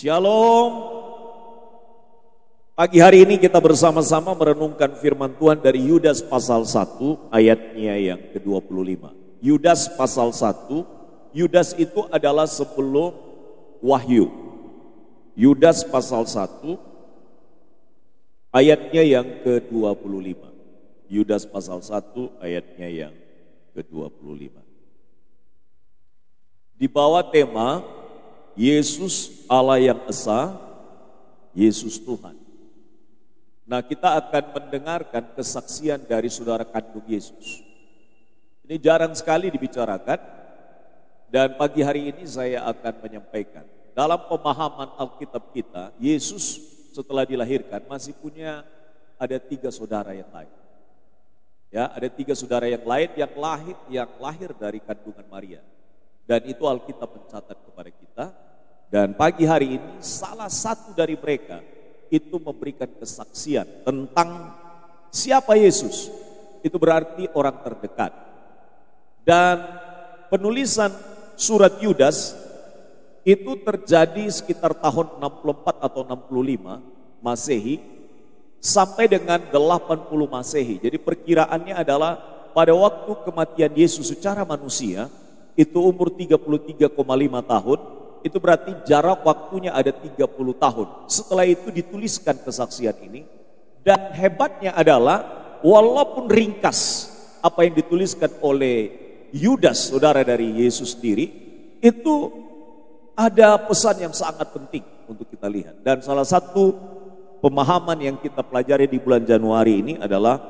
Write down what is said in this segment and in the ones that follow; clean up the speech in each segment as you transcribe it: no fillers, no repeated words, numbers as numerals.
Shalom. Pagi hari ini kita bersama-sama merenungkan firman Tuhan dari Yudas pasal 1 ayatnya yang ke-25. Yudas pasal 1, Yudas itu adalah sebelum Wahyu. Yudas pasal 1 ayatnya yang ke-25. Yudas pasal 1 ayatnya yang ke-25. Di bawah tema Yesus Allah yang Esa, Yesus Tuhan. Nah, kita akan mendengarkan kesaksian dari saudara kandung Yesus. Ini jarang sekali dibicarakan, dan pagi hari ini saya akan menyampaikan. Dalam pemahaman Alkitab kita, Yesus setelah dilahirkan masih punya ada 3 saudara yang lain. Ya, ada 3 saudara yang lain yang lahir dari kandungan Maria. Dan itu Alkitab mencatat kepada kita. Dan pagi hari ini salah satu dari mereka itu memberikan kesaksian tentang siapa Yesus. Itu berarti orang terdekat. Dan penulisan surat Yudas itu terjadi sekitar tahun 64 atau 65 Masehi sampai dengan 80 Masehi. Jadi perkiraannya adalah pada waktu kematian Yesus secara manusia itu umur 33,5 tahun. Itu berarti jarak waktunya ada 30 tahun. Setelah itu dituliskan kesaksian ini. Dan hebatnya adalah walaupun ringkas apa yang dituliskan oleh Yudas, saudara dari Yesus sendiri, itu ada pesan yang sangat penting untuk kita lihat. Dan salah satu pemahaman yang kita pelajari di bulan Januari ini adalah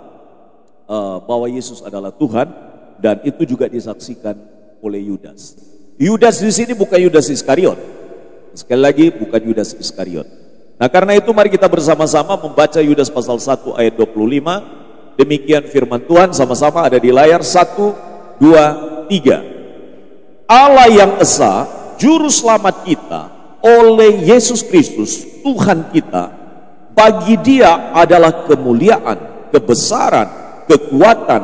bahwa Yesus adalah Tuhan, dan itu juga disaksikan oleh Yudas. Yudas di sini bukan Yudas Iskariot. Sekali lagi bukan Yudas Iskariot. Nah, karena itu mari kita bersama-sama membaca Yudas pasal 1 ayat 25. Demikian firman Tuhan, sama-sama ada di layar. 1, 2, 3. Allah yang Esa, juru selamat kita oleh Yesus Kristus Tuhan kita, bagi Dia adalah kemuliaan, kebesaran, kekuatan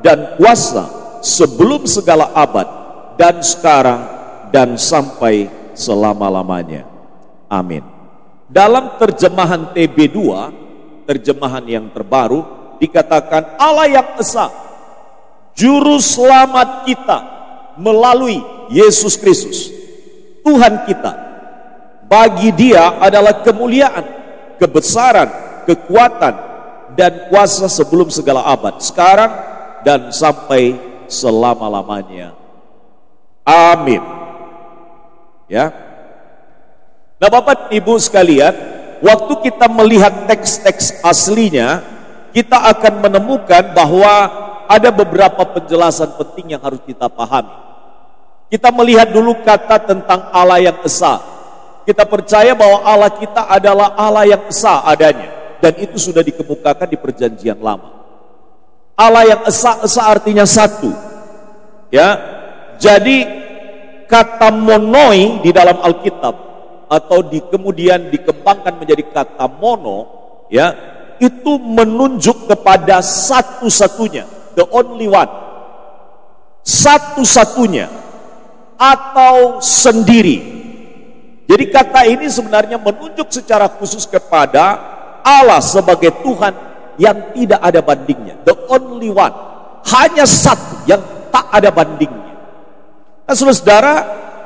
dan kuasa sebelum segala abad, dan sekarang dan sampai selama-lamanya. Amin. Dalam terjemahan TB2, terjemahan yang terbaru, dikatakan Allah yang Esa, juru selamat kita melalui Yesus Kristus Tuhan kita. Bagi Dia adalah kemuliaan, kebesaran, kekuatan dan kuasa sebelum segala abad, sekarang dan sampai selama-lamanya. Amin. Ya. Nah, Bapak Ibu sekalian, waktu kita melihat teks-teks aslinya, kita akan menemukan bahwa ada beberapa penjelasan penting yang harus kita pahami. Kita melihat dulu kata tentang Allah yang Esa. Kita percaya bahwa Allah kita adalah Allah yang Esa adanya, dan itu sudah dikemukakan di Perjanjian Lama. Allah yang Esa, Esa artinya satu. Ya. Jadi kata monoi di dalam Alkitab atau kemudian dikembangkan menjadi kata mono, ya, itu menunjuk kepada satu-satunya, the only one, satu-satunya atau sendiri. Jadi kata ini sebenarnya menunjuk secara khusus kepada Allah sebagai Tuhan yang tidak ada bandingnya, the only one, hanya satu yang tak ada bandingnya. Nah, saudara,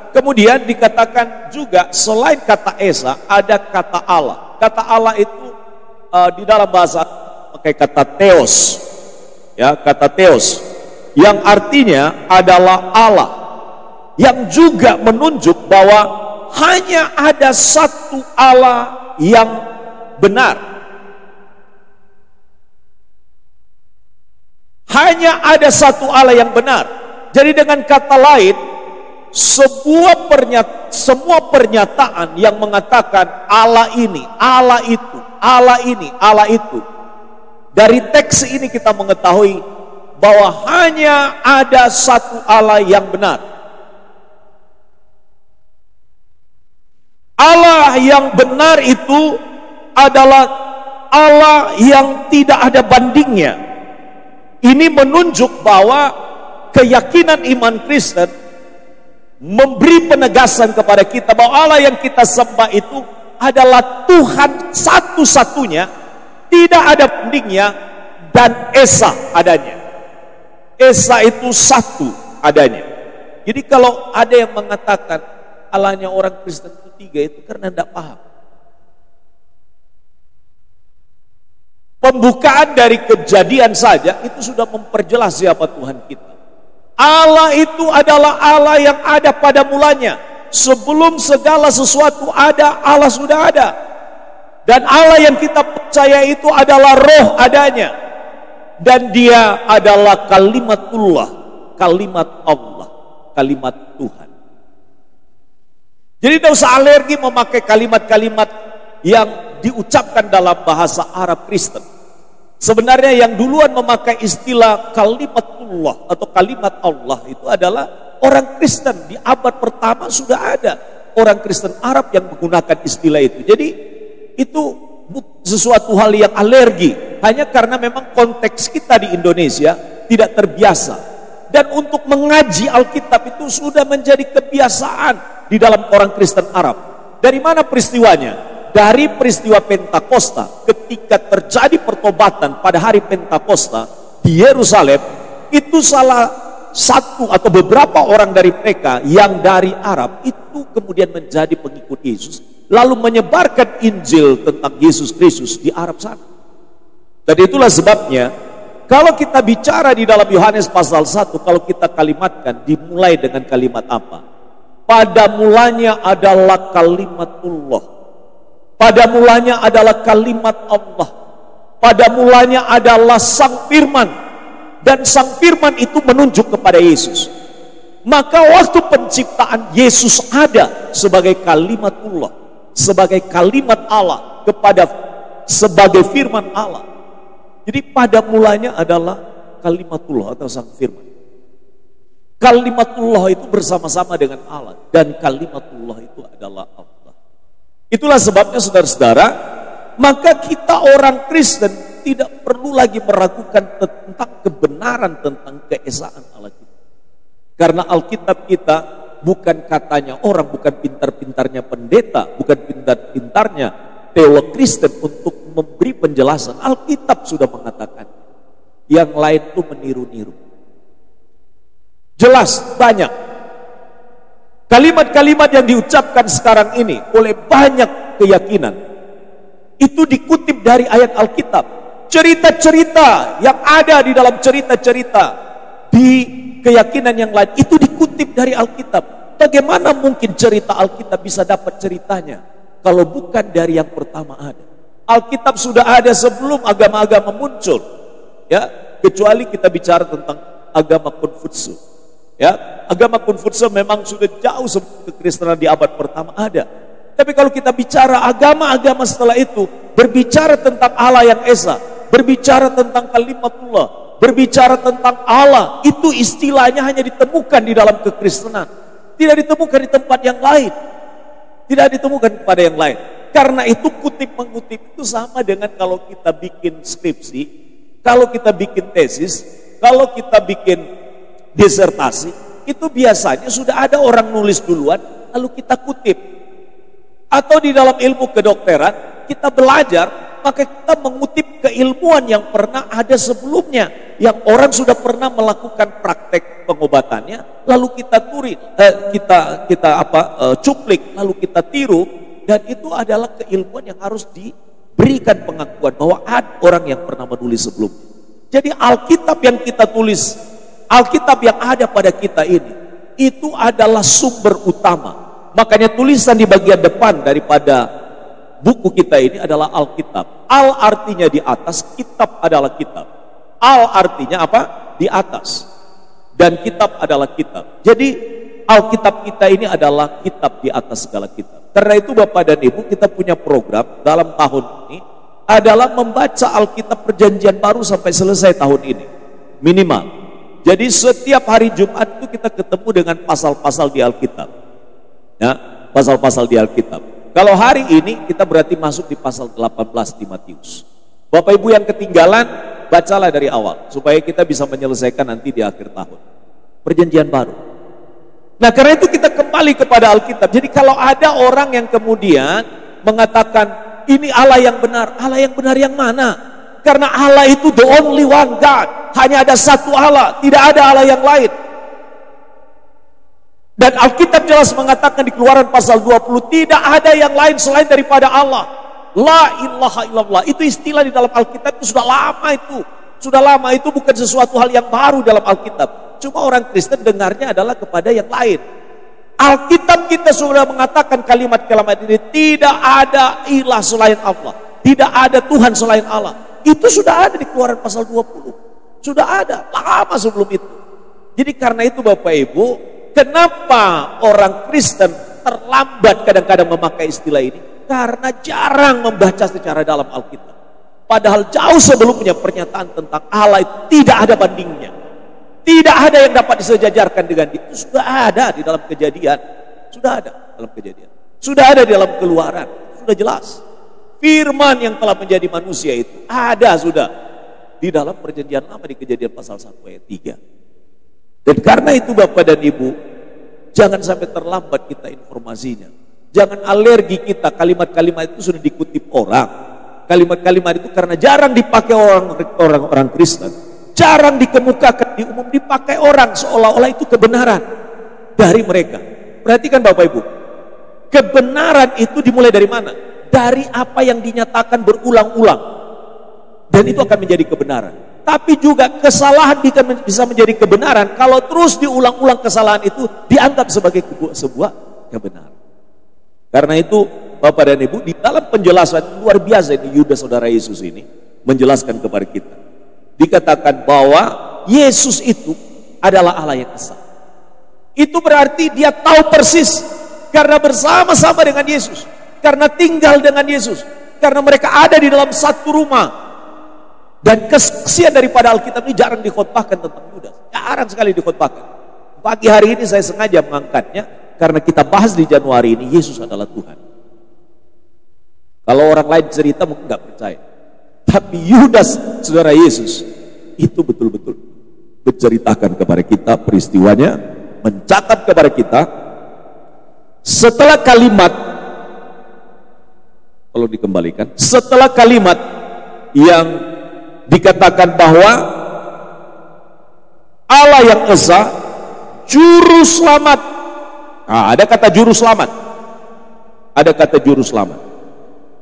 kemudian dikatakan juga selain kata Esa ada kata Allah. Kata Allah itu di dalam bahasa pakai kata Theos, ya, kata Theos, yang artinya adalah Allah, yang juga menunjuk bahwa hanya ada satu Allah yang benar. Hanya ada satu Allah yang benar. Jadi dengan kata lain, semua pernyataan yang mengatakan Allah ini, Allah itu, Allah ini, Allah itu, dari teks ini kita mengetahui bahwa hanya ada satu Allah yang benar. Allah yang benar itu adalah Allah yang tidak ada bandingnya. Ini menunjuk bahwa keyakinan iman Kristen memberi penegasan kepada kita bahwa Allah yang kita sembah itu adalah Tuhan satu-satunya, tidak ada bandingnya, dan Esa adanya. Esa itu satu adanya. Jadi kalau ada yang mengatakan Allahnya orang Kristen itu tiga, itu karena tidak paham. Pembukaan dari Kejadian saja itu sudah memperjelas siapa Tuhan kita. Allah itu adalah Allah yang ada pada mulanya. Sebelum segala sesuatu ada, Allah sudah ada. Dan Allah yang kita percaya itu adalah roh adanya. Dan dia adalah kalimatullah, kalimat Allah, kalimat Tuhan. Jadi tidak usah alergi memakai kalimat-kalimat yang diucapkan dalam bahasa Arab Kristen. Sebenarnya yang duluan memakai istilah kalimatullah atau kalimat Allah itu adalah orang Kristen. Di abad pertama sudah ada orang Kristen Arab yang menggunakan istilah itu. Jadi itu sesuatu hal yang alergi, hanya karena memang konteks kita di Indonesia tidak terbiasa. Dan untuk mengaji Alkitab itu sudah menjadi kebiasaan di dalam orang Kristen Arab. Dari mana peristiwanya? Dari peristiwa Pentakosta, ketika terjadi pertobatan pada hari Pentakosta di Yerusalem, itu salah satu atau beberapa orang dari mereka yang dari Arab itu kemudian menjadi pengikut Yesus, lalu menyebarkan Injil tentang Yesus Kristus di Arab sana. Dan itulah sebabnya kalau kita bicara di dalam Yohanes pasal 1, kalau kita kalimatkan, dimulai dengan kalimat apa? Pada mulanya adalah kalimatullah. Pada mulanya adalah kalimat Allah. Pada mulanya adalah Sang Firman. Dan Sang Firman itu menunjuk kepada Yesus. Maka waktu penciptaan Yesus ada sebagai kalimatullah, sebagai kalimat Allah, sebagai firman Allah. Jadi pada mulanya adalah kalimatullah atau Sang Firman. Kalimatullah itu bersama-sama dengan Allah, dan kalimatullah itu adalah Allah. Itulah sebabnya saudara-saudara, maka kita orang Kristen tidak perlu lagi meragukan tentang kebenaran tentang keesaan Allah kita. Karena Alkitab kita bukan katanya orang, bukan pintar-pintarnya pendeta, bukan pintar-pintarnya teolog Kristen untuk memberi penjelasan. Alkitab sudah mengatakan, yang lain itu meniru-niru. Jelas, banyak kalimat-kalimat yang diucapkan sekarang ini oleh banyak keyakinan itu dikutip dari ayat Alkitab. Cerita-cerita yang ada di dalam cerita-cerita di keyakinan yang lain itu dikutip dari Alkitab. Bagaimana mungkin cerita Alkitab bisa dapat ceritanya kalau bukan dari yang pertama ada? Alkitab sudah ada sebelum agama-agama muncul, ya, kecuali kita bicara tentang agama Konfutsi. Ya, agama Konfutsi memang sudah jauh sebelum kekristenan di abad pertama ada. Tapi kalau kita bicara agama-agama setelah itu, berbicara tentang Allah yang Esa, berbicara tentang kalimatullah, berbicara tentang Allah, itu istilahnya hanya ditemukan di dalam kekristenan. Tidak ditemukan di tempat yang lain. Tidak ditemukan pada yang lain. Karena itu kutip-mengutip itu sama dengan kalau kita bikin skripsi, kalau kita bikin tesis, kalau kita bikin disertasi, itu biasanya sudah ada orang nulis duluan, lalu kita kutip. Atau di dalam ilmu kedokteran, kita belajar, maka kita mengutip keilmuan yang pernah ada sebelumnya, yang orang sudah pernah melakukan praktek pengobatannya, lalu kita cuplik, lalu kita tiru, dan itu adalah keilmuan yang harus diberikan pengakuan bahwa ada orang yang pernah menulis sebelumnya. Jadi Alkitab yang kita tulis, Alkitab yang ada pada kita ini, itu adalah sumber utama. Makanya tulisan di bagian depan daripada buku kita ini adalah Alkitab. Al artinya di atas, kitab adalah kitab. Al artinya apa? Di atas. Dan kitab adalah kitab. Jadi Alkitab kita ini adalah kitab di atas segala kitab. Karena itu Bapak dan Ibu, kita punya program dalam tahun ini adalah membaca Alkitab Perjanjian Baru sampai selesai tahun ini. Minimal. Jadi setiap hari Jumat itu kita ketemu dengan pasal-pasal di Alkitab. Ya, pasal-pasal di Alkitab. Kalau hari ini kita berarti masuk di pasal 18 di Matius. Bapak Ibu yang ketinggalan, bacalah dari awal supaya kita bisa menyelesaikan nanti di akhir tahun. Perjanjian Baru. Nah, karena itu kita kembali kepada Alkitab. Jadi kalau ada orang yang kemudian mengatakan ini Allah yang benar yang mana? Karena Allah itu the only one God. Hanya ada satu Allah, tidak ada Allah yang lain. Dan Alkitab jelas mengatakan di Keluaran pasal 20, tidak ada yang lain selain daripada Allah. La ilaha illallah. Itu istilah di dalam Alkitab itu sudah lama itu. Sudah lama, itu bukan sesuatu hal yang baru dalam Alkitab. Cuma orang Kristen dengarnya adalah kepada yang lain. Alkitab kita sudah mengatakan kalimat-kalimat ini, tidak ada ilah selain Allah, tidak ada Tuhan selain Allah. Itu sudah ada di Keluaran pasal 20. Sudah ada, lama sebelum itu. Jadi karena itu Bapak Ibu, kenapa orang Kristen terlambat kadang-kadang memakai istilah ini? Karena jarang membaca secara dalam Alkitab. Padahal jauh sebelumnya pernyataan tentang Allah itu tidak ada bandingnya. Tidak ada yang dapat disejajarkan dengan dia. Itu sudah ada di dalam Kejadian. Sudah ada dalam Kejadian. Sudah ada di dalam Keluaran. Sudah jelas. Firman yang telah menjadi manusia itu ada sudah di dalam Perjanjian Lama di Kejadian pasal 1 ayat 3. Dan karena itu Bapak dan Ibu, jangan sampai terlambat kita informasinya. Jangan alergi kita, kalimat-kalimat itu sudah dikutip orang. Kalimat-kalimat itu karena jarang dipakai orang Kristen. Jarang dikemukakan di umum, dipakai orang seolah-olah itu kebenaran dari mereka. Perhatikan Bapak Ibu, kebenaran itu dimulai dari mana? Dari apa yang dinyatakan berulang-ulang, dan itu akan menjadi kebenaran. Tapi juga kesalahan bisa menjadi kebenaran kalau terus diulang-ulang kesalahan itu dianggap sebagai sebuah kebenaran. Karena itu Bapak dan Ibu, di dalam penjelasan luar biasa ini Yudas saudara Yesus ini menjelaskan kepada kita. Dikatakan bahwa Yesus itu adalah Allah yang esa. Itu berarti dia tahu persis karena bersama-sama dengan Yesus, karena tinggal dengan Yesus, karena mereka ada di dalam satu rumah. Dan kesaksian daripada Alkitab ini jarang dikhotbahkan tentang Yudas. Jarang sekali dikhotbahkan. Pagi hari ini saya sengaja mengangkatnya karena kita bahas di Januari ini Yesus adalah Tuhan. Kalau orang lain cerita mungkin nggak percaya. Tapi Yudas, saudara Yesus, itu betul-betul menceritakan kepada kita peristiwanya, mencatat kepada kita setelah kalimat, kalau dikembalikan, setelah kalimat yang dikatakan bahwa Allah yang esa, juru selamat. Nah, ada kata juru selamat. Ada kata juru selamat.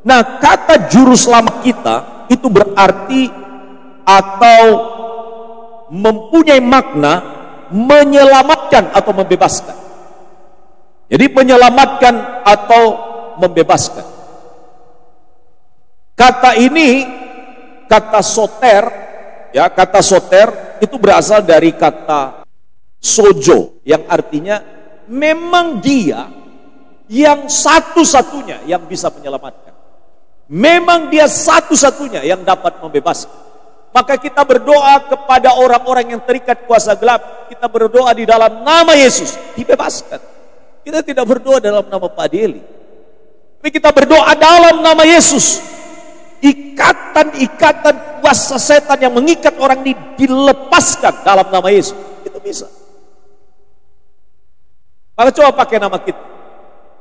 Nah, kata juru selamat kita itu berarti atau mempunyai makna menyelamatkan atau membebaskan. Jadi menyelamatkan atau membebaskan. Kata ini, kata soter, ya, kata soter itu berasal dari kata sojo yang artinya memang dia yang satu-satunya yang bisa menyelamatkan. Memang dia satu-satunya yang dapat membebaskan. Maka kita berdoa kepada orang-orang yang terikat kuasa gelap. Kita berdoa di dalam nama Yesus, dibebaskan. Kita tidak berdoa dalam nama Pak Deli, tapi kita berdoa dalam nama Yesus. Ikatan-ikatan kuasa setan yang mengikat orang ini dilepaskan dalam nama Yesus. Itu bisa. Maka coba pakai nama kita,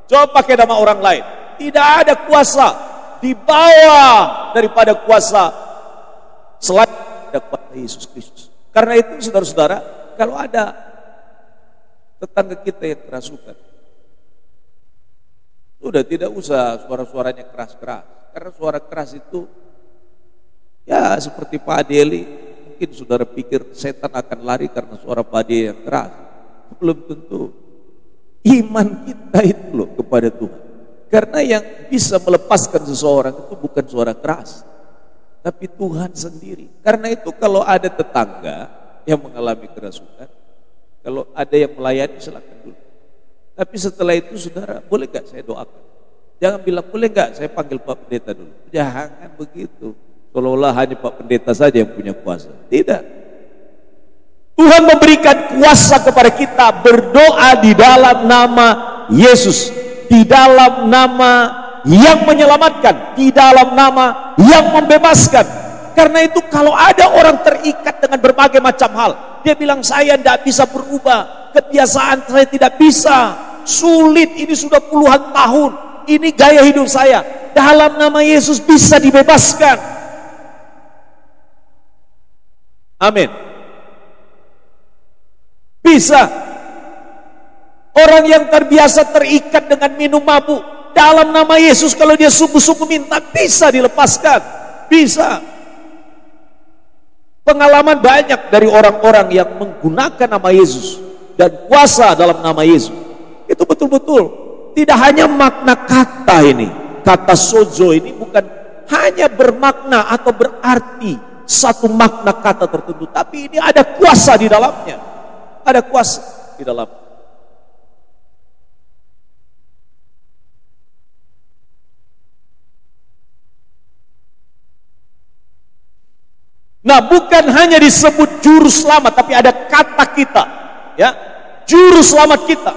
coba pakai nama orang lain. Tidak ada kuasa di bawah daripada kuasa selain ada kuasa Yesus Kristus. Karena itu saudara-saudara, kalau ada tetangga kita yang kerasukan, sudah tidak usah suara-suaranya keras-keras. Karena suara keras itu ya seperti Pak Deli, mungkin saudara pikir setan akan lari karena suara Pak Deli yang keras. Belum tentu. Iman kita itu loh kepada Tuhan. Karena yang bisa melepaskan seseorang itu bukan suara keras, tapi Tuhan sendiri. Karena itu kalau ada tetangga yang mengalami kerasukan, kalau ada yang melayani silakan dulu. Tapi setelah itu saudara, boleh gak saya doakan? Jangan bilang boleh gak saya panggil Pak Pendeta dulu. Jangan begitu. Seolah-olah hanya Pak Pendeta saja yang punya kuasa. Tidak. Tuhan memberikan kuasa kepada kita berdoa di dalam nama Yesus, di dalam nama yang menyelamatkan, di dalam nama yang membebaskan. Karena itu kalau ada orang terikat dengan berbagai macam hal, dia bilang saya tidak bisa berubah, kebiasaan saya tidak bisa, sulit, ini sudah puluhan tahun, ini gaya hidup saya. Dalam nama Yesus bisa dibebaskan. Amin. Bisa. Orang yang terbiasa terikat dengan minum mabuk, dalam nama Yesus kalau dia sungguh-sungguh minta, bisa dilepaskan. Bisa. Pengalaman banyak dari orang-orang yang menggunakan nama Yesus dan kuasa dalam nama Yesus, itu betul-betul tidak hanya makna kata ini. Kata sozo ini bukan hanya bermakna atau berarti satu makna kata tertentu, tapi ini ada kuasa di dalamnya. Ada kuasa di dalam. Nah, bukan hanya disebut juru selamat, tapi ada kata kita, ya, juru selamat kita.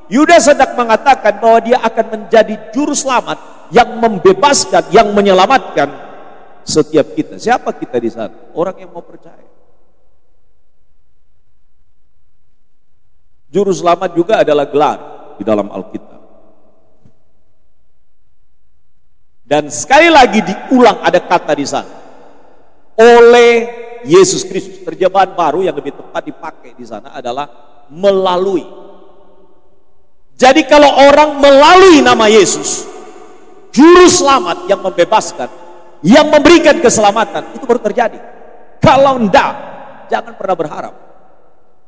Yudas sedang mengatakan bahwa dia akan menjadi juru selamat yang membebaskan, yang menyelamatkan setiap kita. Siapa kita di sana? Orang yang mau percaya. Juru selamat juga adalah gelar di dalam Alkitab. Dan sekali lagi diulang ada kata di sana. Oleh Yesus Kristus. Terjemahan baru yang lebih tepat dipakai di sana adalah melalui. Jadi kalau orang melalui nama Yesus, juru selamat yang membebaskan, yang memberikan keselamatan, itu baru terjadi. Kalau enggak, jangan pernah berharap.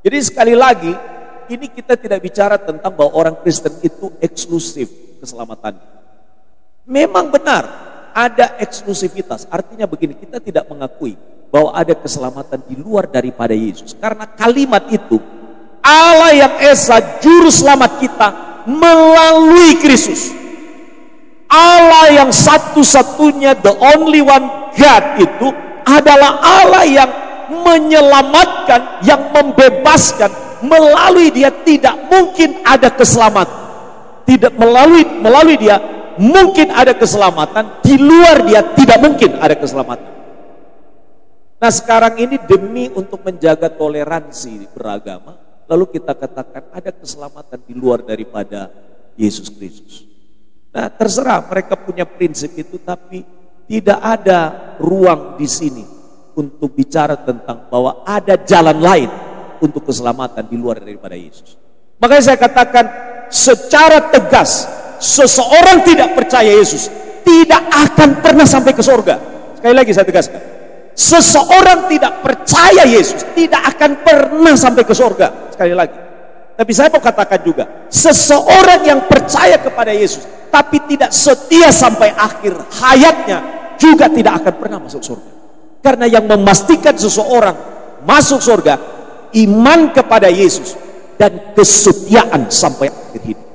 Jadi sekali lagi, ini kita tidak bicara tentang bahwa orang Kristen itu eksklusif keselamatannya. Memang benar, ada eksklusivitas. Artinya begini, kita tidak mengakui bahwa ada keselamatan di luar daripada Yesus. Karena kalimat itu, Allah yang Esa juru selamat kita melalui Kristus. Allah yang satu-satunya, the only one God itu adalah Allah yang menyelamatkan, yang membebaskan. Melalui dia tidak mungkin ada keselamatan. Tidak melalui dia mungkin ada keselamatan, di luar dia tidak mungkin ada keselamatan. Nah, sekarang ini demi untuk menjaga toleransi beragama, lalu kita katakan ada keselamatan di luar daripada Yesus Kristus. Nah, terserah mereka punya prinsip itu, tapi tidak ada ruang di sini untuk bicara tentang bahwa ada jalan lain untuk keselamatan di luar daripada Yesus. Makanya saya katakan secara tegas, seseorang tidak percaya Yesus tidak akan pernah sampai ke surga. Sekali lagi saya tegaskan, seseorang tidak percaya Yesus tidak akan pernah sampai ke surga. Sekali lagi. Tapi saya mau katakan juga, seseorang yang percaya kepada Yesus tapi tidak setia sampai akhir hayatnya juga tidak akan pernah masuk surga. Karena yang memastikan seseorang masuk surga, iman kepada Yesus dan kesetiaan sampai akhir hidup.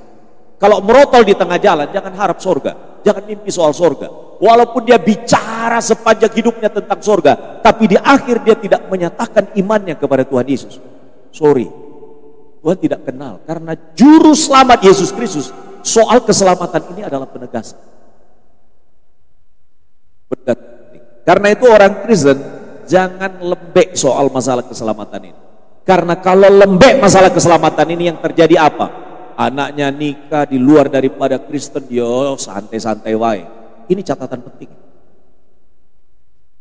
Kalau merotol di tengah jalan, jangan harap surga, jangan mimpi soal surga. Walaupun dia bicara sepanjang hidupnya tentang surga, tapi di akhir dia tidak menyatakan imannya kepada Tuhan Yesus. Sorry, Tuhan tidak kenal. Karena juru selamat Yesus Kristus, soal keselamatan ini adalah penegasan. Karena itu orang Kristen jangan lembek soal masalah keselamatan ini. Karena kalau lembek masalah keselamatan ini, yang terjadi apa? Anaknya nikah di luar daripada Kristen, dia santai-santai wae. Ini catatan penting.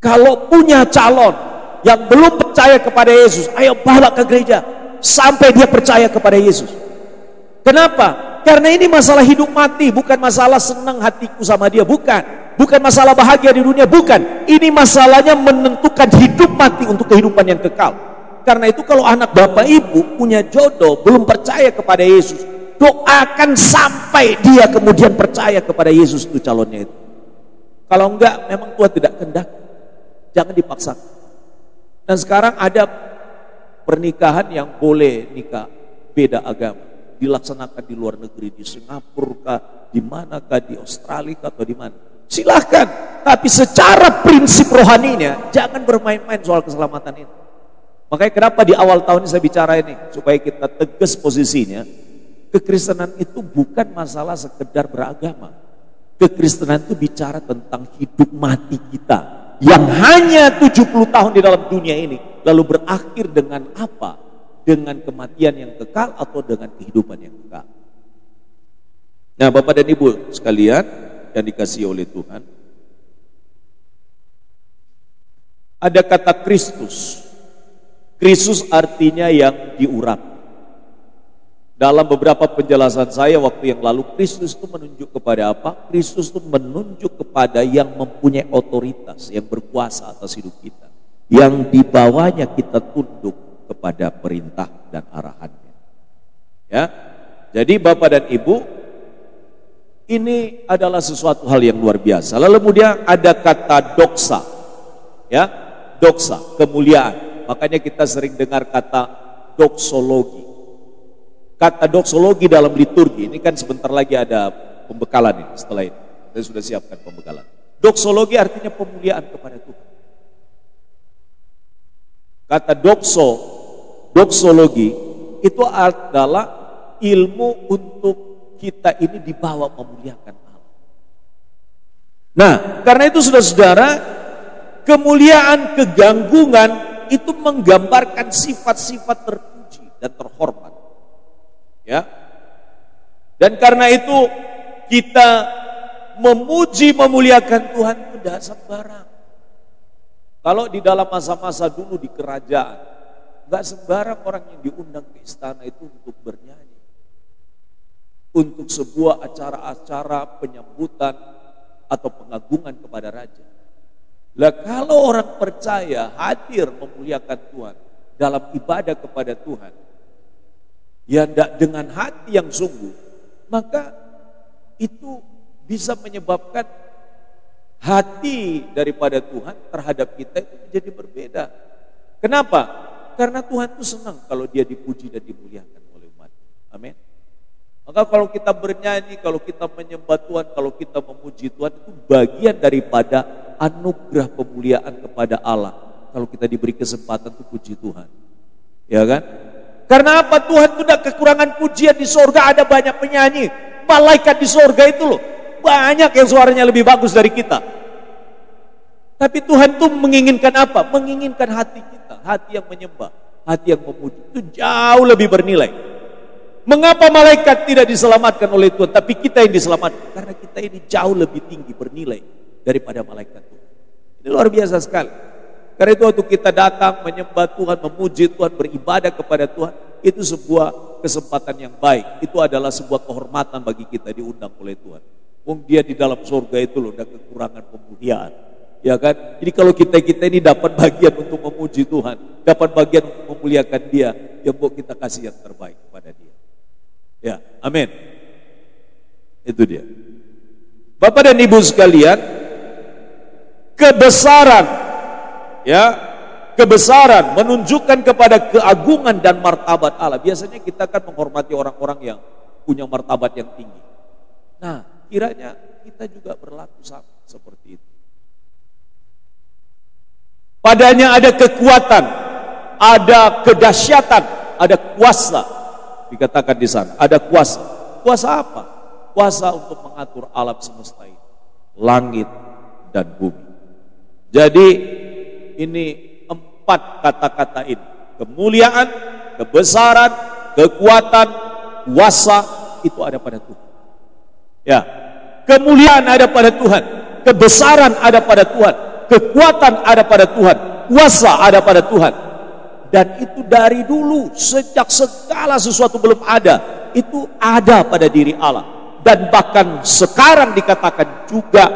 Kalau punya calon yang belum percaya kepada Yesus, ayo bawa ke gereja sampai dia percaya kepada Yesus. Kenapa? Karena ini masalah hidup mati, bukan masalah senang hatiku sama dia, bukan. Bukan masalah bahagia di dunia, bukan. Ini masalahnya menentukan hidup mati untuk kehidupan yang kekal. Karena itu kalau anak bapak ibu punya jodoh belum percaya kepada Yesus, doakan sampai dia kemudian percaya kepada Yesus itu calonnya itu. Kalau enggak, memang Tuhan tidak kehendak, jangan dipaksa. Dan sekarang ada pernikahan yang boleh nikah beda agama, dilaksanakan di luar negeri, di Singapura kah, di manakah, di Australia kah, atau di mana. Silahkan, tapi secara prinsip rohaninya jangan bermain-main soal keselamatan ini. Makanya kenapa di awal tahun ini saya bicara ini, supaya kita tegas posisinya. Kekristenan itu bukan masalah sekedar beragama. Kekristenan itu bicara tentang hidup mati kita yang hanya 70 tahun di dalam dunia ini, lalu berakhir dengan apa? Dengan kematian yang kekal atau dengan kehidupan yang kekal. Nah, Bapak dan Ibu sekalian yang dikasihi oleh Tuhan, ada kata Kristus. Kristus artinya yang diurapi. Dalam beberapa penjelasan saya waktu yang lalu, Kristus itu menunjuk kepada apa? Kristus itu menunjuk kepada yang mempunyai otoritas, yang berkuasa atas hidup kita, yang dibawanya kita tunduk kepada perintah dan arahannya. Ya, jadi Bapak dan Ibu, ini adalah sesuatu hal yang luar biasa. Lalu kemudian ada kata doksa, ya, doksa, kemuliaan. Makanya kita sering dengar kata doksologi. Kata doksologi dalam liturgi, ini kan sebentar lagi ada pembekalan ini setelah ini. Saya sudah siapkan pembekalan. Doksologi artinya pemuliaan kepada Tuhan. Kata doksologi itu adalah ilmu untuk kita ini dibawa memuliakan Allah. Nah, karena itu saudara-saudara, kemuliaan, keganggungan itu menggambarkan sifat-sifat terpuji dan terhormat. Ya, dan karena itu kita memuji memuliakan Tuhan itu tidak sembarang. Kalau di dalam masa-masa dulu di kerajaan, nggak sembarang orang yang diundang ke istana itu untuk bernyanyi, untuk sebuah acara-acara penyambutan atau pengagungan kepada raja. Lah kalau orang percaya hadir memuliakan Tuhan dalam ibadah kepada Tuhan, ya dengan hati yang sungguh, maka itu bisa menyebabkan hati daripada Tuhan terhadap kita itu menjadi berbeda. Kenapa? Karena Tuhan itu senang kalau dia dipuji dan dimuliakan oleh umat. Amin. Maka kalau kita bernyanyi, kalau kita menyembah Tuhan, kalau kita memuji Tuhan, itu bagian daripada anugerah pemuliaan kepada Allah. Kalau kita diberi kesempatan untuk puji Tuhan, ya kan? Karena apa? Tuhan tidak kekurangan pujian. Di sorga ada banyak penyanyi. Malaikat di sorga itu loh, banyak yang suaranya lebih bagus dari kita. Tapi Tuhan tuh menginginkan apa? Menginginkan hati kita, hati yang menyembah, hati yang memuji. Itu jauh lebih bernilai. Mengapa malaikat tidak diselamatkan oleh Tuhan, tapi kita yang diselamatkan? Karena kita ini jauh lebih tinggi bernilai daripada malaikat Tuhan. Ini luar biasa sekali. Karena itu waktu kita datang menyembah Tuhan, memuji Tuhan, beribadah kepada Tuhan, itu sebuah kesempatan yang baik. Itu adalah sebuah kehormatan bagi kita diundang oleh Tuhan. Dia di dalam surga itu loh, ada kekurangan pemuliaan. Ya kan? Jadi kalau kita ini dapat bagian untuk memuji Tuhan, dapat bagian untuk memuliakan Dia, ya mau kita kasih yang terbaik kepada Dia. Ya, amin. Itu dia. Bapak dan Ibu sekalian, kebesaran, ya, kebesaran menunjukkan kepada keagungan dan martabat Allah. Biasanya kita kan menghormati orang-orang yang punya martabat yang tinggi. Nah, kiranya kita juga berlaku sama seperti itu. Padanya ada kekuatan, ada kedahsyatan, ada kuasa. Dikatakan di sana, ada kuasa. Kuasa apa? Kuasa untuk mengatur alam semesta ini, langit dan bumi. Jadi ini 4 kata-kata ini: kemuliaan, kebesaran, kekuatan, kuasa, itu ada pada Tuhan. Ya, kemuliaan ada pada Tuhan, kebesaran ada pada Tuhan, kekuatan ada pada Tuhan, kuasa ada pada Tuhan. Dan itu dari dulu, sejak segala sesuatu belum ada, itu ada pada diri Allah. Dan bahkan sekarang dikatakan juga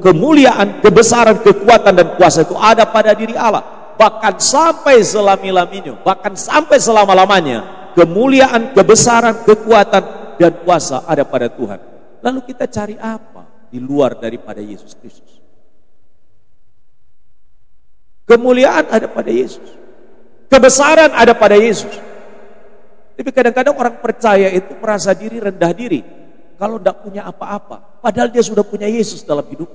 kemuliaan, kebesaran, kekuatan, dan kuasa itu ada pada diri Allah. Bahkan sampai selama-lamanya, bahkan sampai selama-lamanya, kemuliaan, kebesaran, kekuatan, dan kuasa ada pada Tuhan. Lalu kita cari apa di luar daripada Yesus Kristus? Kemuliaan ada pada Yesus, kebesaran ada pada Yesus. Tapi kadang-kadang orang percaya itu merasa diri rendah diri kalau tidak punya apa-apa, padahal dia sudah punya Yesus dalam hidup.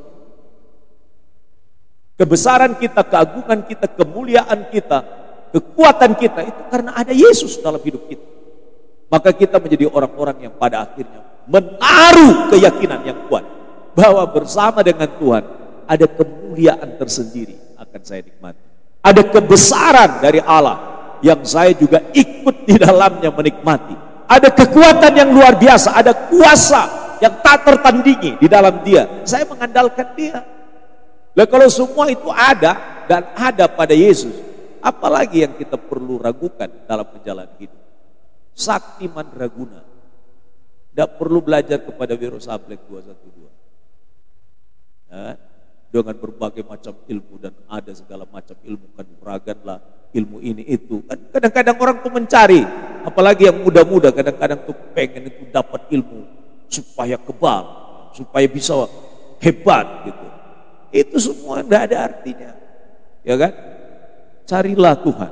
Kebesaran kita, keagungan kita, kemuliaan kita, kekuatan kita itu karena ada Yesus dalam hidup kita. Maka kita menjadi orang-orang yang pada akhirnya menaruh keyakinan yang kuat bahwa bersama dengan Tuhan ada kemuliaan tersendiri akan saya nikmati. Ada kebesaran dari Allah yang saya juga ikut di dalamnya menikmati. Ada kekuatan yang luar biasa, ada kuasa yang tak tertandingi di dalam Dia. Saya mengandalkan Dia. Nah, kalau semua itu ada dan ada pada Yesus, apalagi yang kita perlu ragukan dalam menjalani hidup? Sakti mandraguna. Tidak perlu belajar kepada Wiro Sableng 212. Nah, dengan berbagai macam ilmu, dan ada segala macam ilmu, kanuragan lah, ilmu ini itu. Kan kadang-kadang orang tuh mencari, apalagi yang muda-muda kadang-kadang tuh pengen itu dapat ilmu supaya kebal, supaya bisa hebat gitu. Itu semua tidak ada artinya, ya kan? Carilah Tuhan,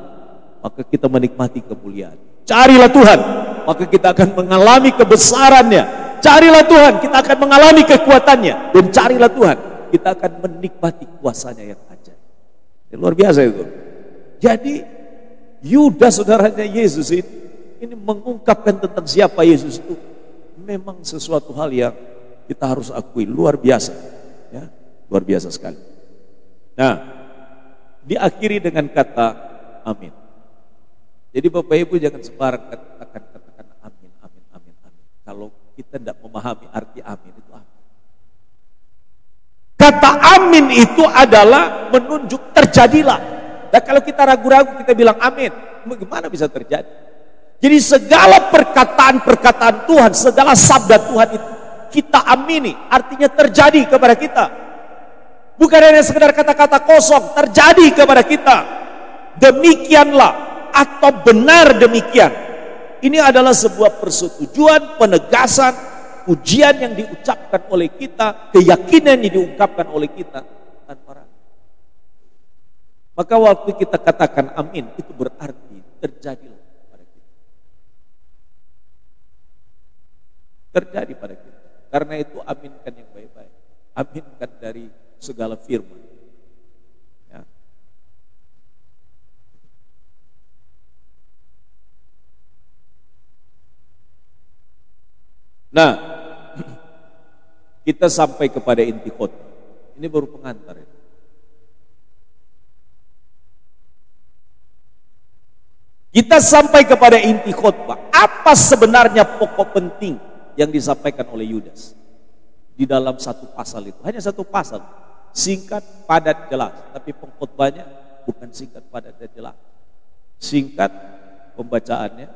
maka kita menikmati kemuliaan. Carilah Tuhan, maka kita akan mengalami kebesarannya. Carilah Tuhan, kita akan mengalami kekuatannya. Dan carilah Tuhan, kita akan menikmati kuasanya yang ajaib. Luar biasa itu. Jadi Yudas, saudaranya Yesus ini mengungkapkan tentang siapa Yesus itu. Memang sesuatu hal yang kita harus akui, luar biasa, ya, luar biasa sekali. Nah, diakhiri dengan kata amin. Jadi Bapak Ibu jangan sembarang katakan amin, amin, amin, amin. Kalau kita tidak memahami arti amin itu apa? Kata amin itu adalah menunjuk terjadilah. Dan kalau kita ragu-ragu kita bilang amin, bagaimana bisa terjadi? Jadi segala perkataan-perkataan Tuhan, segala sabda Tuhan itu kita amini, artinya terjadi kepada kita. Bukan hanya sekedar kata-kata kosong, terjadi kepada kita. Demikianlah atau benar demikian. Ini adalah sebuah persetujuan, penegasan, ujian yang diucapkan oleh kita, keyakinan yang diungkapkan oleh kita tanpa ragu. Maka waktu kita katakan amin, itu berarti terjadilah pada kita. Terjadi pada kita. Karena itu aminkan yang baik-baik. Aminkan dari segala firman. Ya. Nah, kita sampai kepada inti khotbah. Ini baru pengantar ya. Kita sampai kepada inti khotbah. Apa sebenarnya pokok penting yang disampaikan oleh Yudas di dalam satu pasal itu? Hanya satu pasal, singkat, padat, jelas. Tapi pengkhotbahnya bukan singkat, padat, dan jelas. Singkat pembacaannya,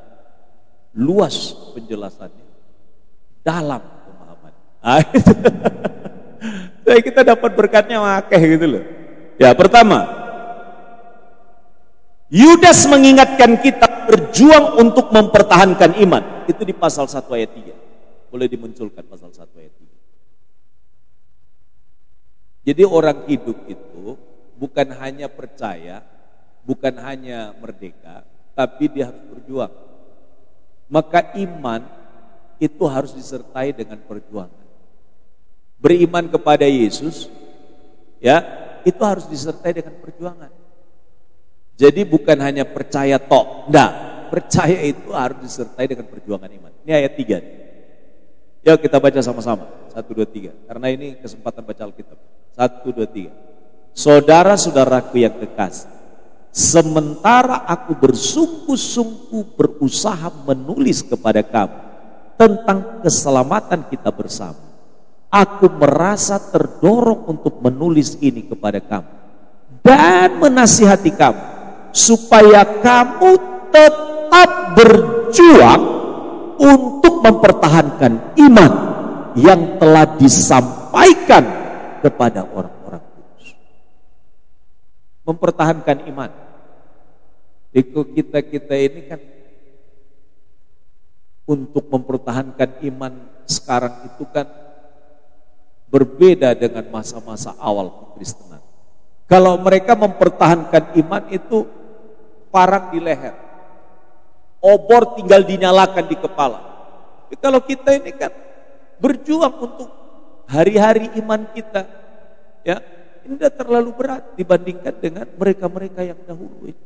luas penjelasannya, dalam pemahaman. Jadi kita dapat berkatnya makeh gitu loh. Ya, pertama, Yudas mengingatkan kita berjuang untuk mempertahankan iman. Itu di pasal 1 ayat 3. Boleh dimunculkan pasal 1 ayat 3. Jadi orang hidup itu bukan hanya percaya, bukan hanya merdeka, tapi dia harus berjuang. Maka iman itu harus disertai dengan perjuangan. Beriman kepada Yesus, ya, itu harus disertai dengan perjuangan. Jadi bukan hanya percaya tok, enggak. Percaya itu harus disertai dengan perjuangan iman. Ini ayat 3. Yuk kita baca sama-sama. 1, 2, 3. Karena ini kesempatan baca Alkitab. 1, 2, 3. Saudara-saudaraku yang kekasih, sementara aku bersungguh-sungguh berusaha menulis kepada kamu tentang keselamatan kita bersama, aku merasa terdorong untuk menulis ini kepada kamu dan menasihati kamu supaya kamu tetap berjuang untuk mempertahankan iman yang telah disampaikan kepada orang-orang kudus. Mempertahankan iman. Kita ini kan untuk mempertahankan iman sekarang itu kan berbeda dengan masa-masa awal kekristenan. Kalau mereka mempertahankan iman itu parang di leher, obor tinggal dinyalakan di kepala. Tapi kalau kita ini kan berjuang untuk hari-hari iman kita, ya, ini tidak terlalu berat dibandingkan dengan mereka-mereka yang dahulu ini.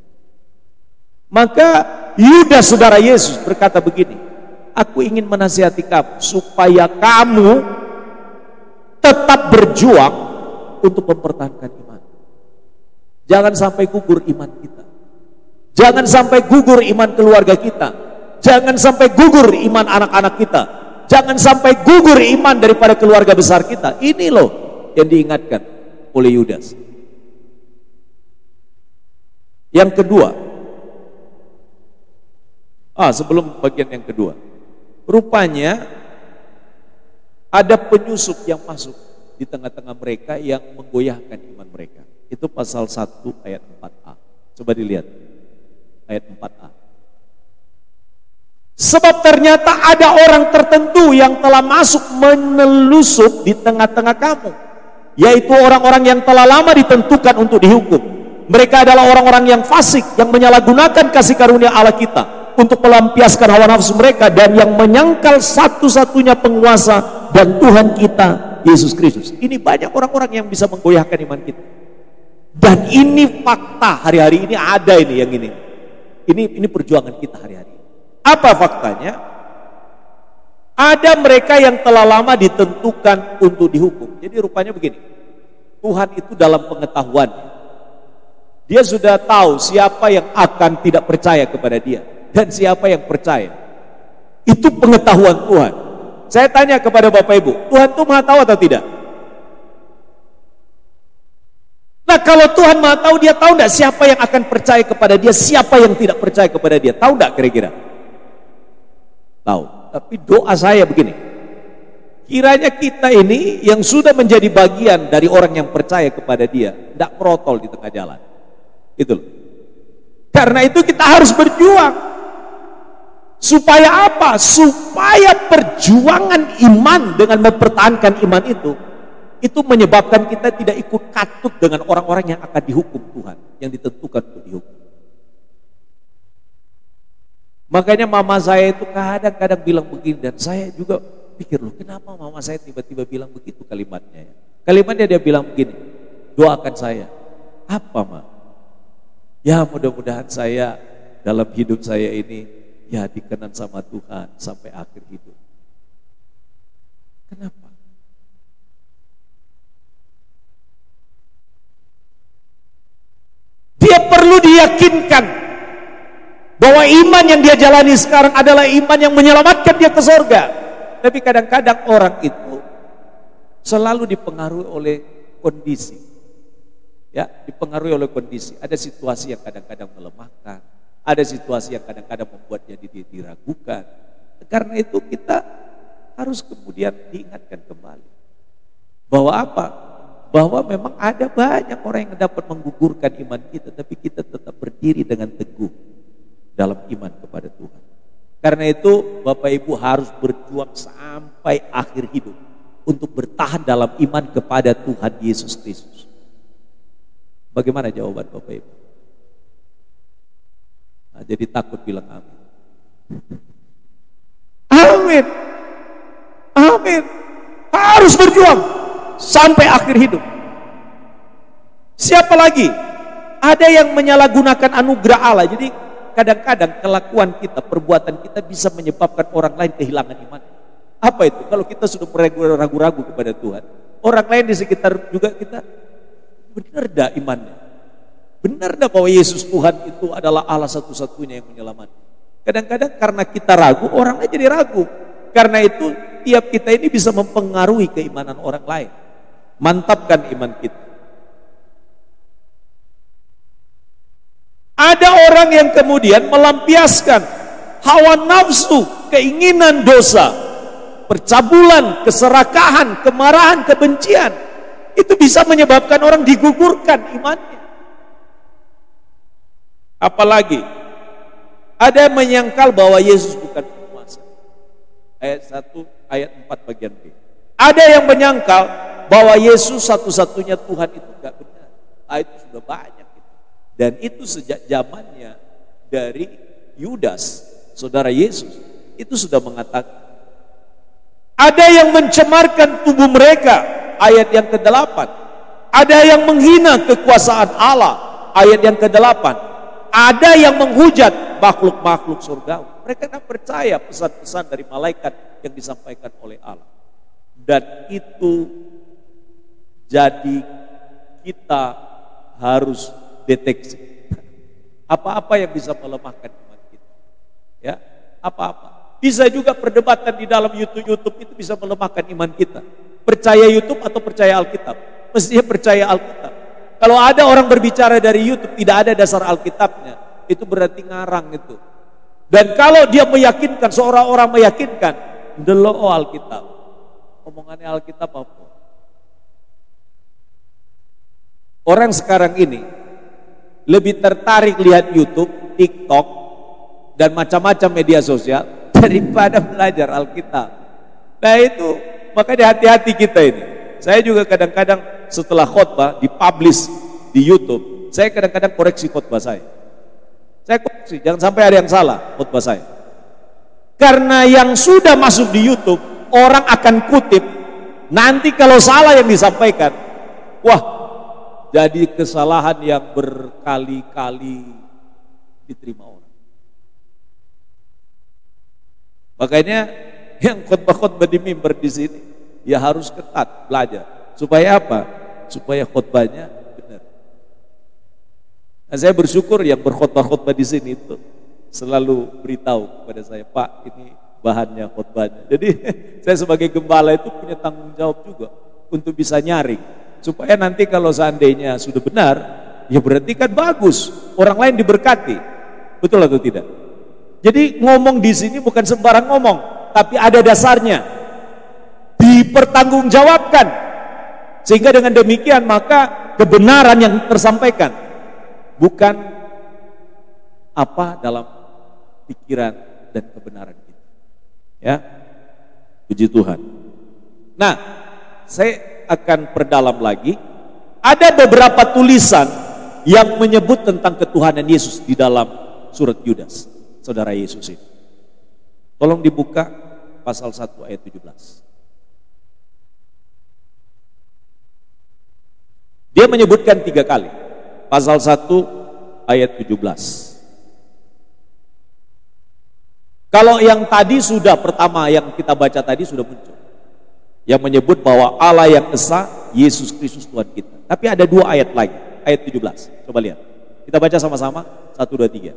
Maka Yudas saudara Yesus berkata begini, aku ingin menasihati kamu supaya kamu tetap berjuang untuk mempertahankan iman. Jangan sampai gugur iman kita. Jangan sampai gugur iman keluarga kita. Jangan sampai gugur iman anak-anak kita. Jangan sampai gugur iman daripada keluarga besar kita. Ini loh yang diingatkan oleh Yudas. Yang kedua, sebelum bagian yang kedua, rupanya ada penyusup yang masuk di tengah-tengah mereka yang menggoyahkan iman mereka. Itu pasal 1 ayat 4a. Coba dilihat ayat 4a. Sebab ternyata ada orang tertentu yang telah masuk menelusup di tengah-tengah kamu, yaitu orang-orang yang telah lama ditentukan untuk dihukum. Mereka adalah orang-orang yang fasik, yang menyalahgunakan kasih karunia Allah kita untuk melampiaskan hawa nafsu mereka, dan yang menyangkal satu-satunya penguasa dan Tuhan kita Yesus Kristus. Ini banyak orang-orang yang bisa menggoyahkan iman kita. Dan ini fakta hari-hari ini ada ini yang ini. Ini perjuangan kita hari-hari. Apa faktanya? Ada mereka yang telah lama ditentukan untuk dihukum. Jadi rupanya begini. Tuhan itu dalam pengetahuannya, Dia sudah tahu siapa yang akan tidak percaya kepada Dia dan siapa yang percaya. Itu pengetahuan Tuhan. Saya tanya kepada Bapak Ibu, Tuhan itu Maha tahu atau tidak? Nah, kalau Tuhan Maha tahu, Dia tahu enggak siapa yang akan percaya kepada Dia, siapa yang tidak percaya kepada Dia? Tahu enggak kira-kira? Tahu. Tapi doa saya begini, kiranya kita ini yang sudah menjadi bagian dari orang yang percaya kepada Dia, tidak merotol di tengah jalan. Itu loh. Karena itu kita harus berjuang. Supaya apa? Supaya perjuangan iman dengan mempertahankan iman itu menyebabkan kita tidak ikut katut dengan orang-orang yang akan dihukum Tuhan, yang ditentukan untuk dihukum. Makanya mama saya itu kadang-kadang bilang begini, dan saya juga pikir, loh kenapa mama saya tiba-tiba bilang begitu kalimatnya ya? Kalimatnya dia bilang begini, doakan saya. Apa ma? Ya mudah-mudahan saya dalam hidup saya ini ya dikenan sama Tuhan sampai akhir hidup. Kenapa? Dia perlu diyakinkan bahwa iman yang dia jalani sekarang adalah iman yang menyelamatkan dia ke surga. Tapi kadang-kadang orang itu selalu dipengaruhi oleh kondisi. Ya, dipengaruhi oleh kondisi. Ada situasi yang kadang-kadang melemahkan, ada situasi yang kadang-kadang membuat dia diragukan. Karena itu kita harus kemudian diingatkan kembali bahwa apa? Bahwa memang ada banyak orang yang dapat menggugurkan iman kita, tapi kita tetap berdiri dengan teguh dalam iman kepada Tuhan. Karena itu Bapak Ibu harus berjuang sampai akhir hidup untuk bertahan dalam iman kepada Tuhan Yesus Kristus. Bagaimana jawaban Bapak Ibu? Nah, jadi takut bilang amin. Amin. Amin. Harus berjuang sampai akhir hidup. Siapa lagi? Ada yang menyalahgunakan anugerah Allah. Jadi kadang-kadang kelakuan kita, perbuatan kita bisa menyebabkan orang lain kehilangan iman. Apa itu? Kalau kita sudah ragu-ragu kepada Tuhan, orang lain di sekitar juga kita, benar dah imannya? Benar dah bahwa Yesus Tuhan itu adalah Allah satu-satunya yang menyelamatkan? Kadang-kadang karena kita ragu, orang lain jadi ragu. Karena itu tiap kita ini bisa mempengaruhi keimanan orang lain. Mantapkan iman kita. Ada orang yang kemudian melampiaskan hawa nafsu, keinginan dosa, percabulan, keserakahan, kemarahan, kebencian. Itu bisa menyebabkan orang digugurkan imannya. Apalagi ada yang menyangkal bahwa Yesus bukan penguasa. Ayat 1, ayat 4 bagian B. Ada yang menyangkal bahwa Yesus satu-satunya Tuhan itu enggak benar. Itu sudah banyak. Dan itu sejak zamannya dari Yudas, saudara Yesus, itu sudah mengatakan. Ada yang mencemarkan tubuh mereka, ayat yang ke-8. Ada yang menghina kekuasaan Allah, ayat yang ke-8. Ada yang menghujat makhluk-makhluk surgawi. Mereka tidak percaya pesan-pesan dari malaikat yang disampaikan oleh Allah. Dan itu jadi kita harus deteksi apa-apa yang bisa melemahkan iman kita. Ya, apa-apa. Bisa juga perdebatan di dalam YouTube itu bisa melemahkan iman kita. Percaya YouTube atau percaya Alkitab? Mestinya percaya Alkitab. Kalau ada orang berbicara dari YouTube tidak ada dasar Alkitabnya, itu berarti ngarang itu. Dan kalau dia meyakinkan, seorang orang meyakinkan, delok Alkitab. Omongannya Alkitab apa? Orang sekarang ini lebih tertarik lihat YouTube, TikTok, dan macam-macam media sosial daripada belajar Alkitab. Nah itu, makanya hati-hati kita ini. Saya juga kadang-kadang setelah khotbah dipublish di YouTube, saya kadang-kadang koreksi khotbah saya. Saya koreksi, jangan sampai ada yang salah khotbah saya. Karena yang sudah masuk di YouTube, orang akan kutip, nanti kalau salah yang disampaikan, wah, jadi kesalahan yang berkali-kali diterima orang. Makanya yang khotbah-khotbah di mimbar di sini ya harus ketat belajar. Supaya apa? Supaya khotbahnya benar. Nah, saya bersyukur yang berkhotbah-khotbah di sini itu selalu beritahu kepada saya, Pak, ini bahannya khotbahnya. Jadi saya sebagai gembala itu punya tanggung jawab juga untuk bisa nyaring. Supaya nanti kalau seandainya sudah benar, ya berarti kan bagus. Orang lain diberkati. Betul atau tidak? Jadi ngomong di sini bukan sembarang ngomong, tapi ada dasarnya. Dipertanggungjawabkan. Sehingga dengan demikian maka kebenaran yang tersampaikan bukan apa dalam pikiran dan kebenaran kita. Ya. Puji Tuhan. Nah, saya akan perdalam lagi. Ada beberapa tulisan yang menyebut tentang ketuhanan Yesus di dalam surat Yudas, saudara Yesus ini. Tolong dibuka pasal 1 ayat 17. Dia menyebutkan 3 kali. Pasal 1 ayat 17. Kalau yang tadi sudah pertama yang kita baca tadi sudah muncul. Yang menyebut bahwa Allah yang Esa, Yesus Kristus Tuhan kita. Tapi ada 2 ayat lagi, ayat 17. Coba lihat. Kita baca sama-sama, 1, 2, 3.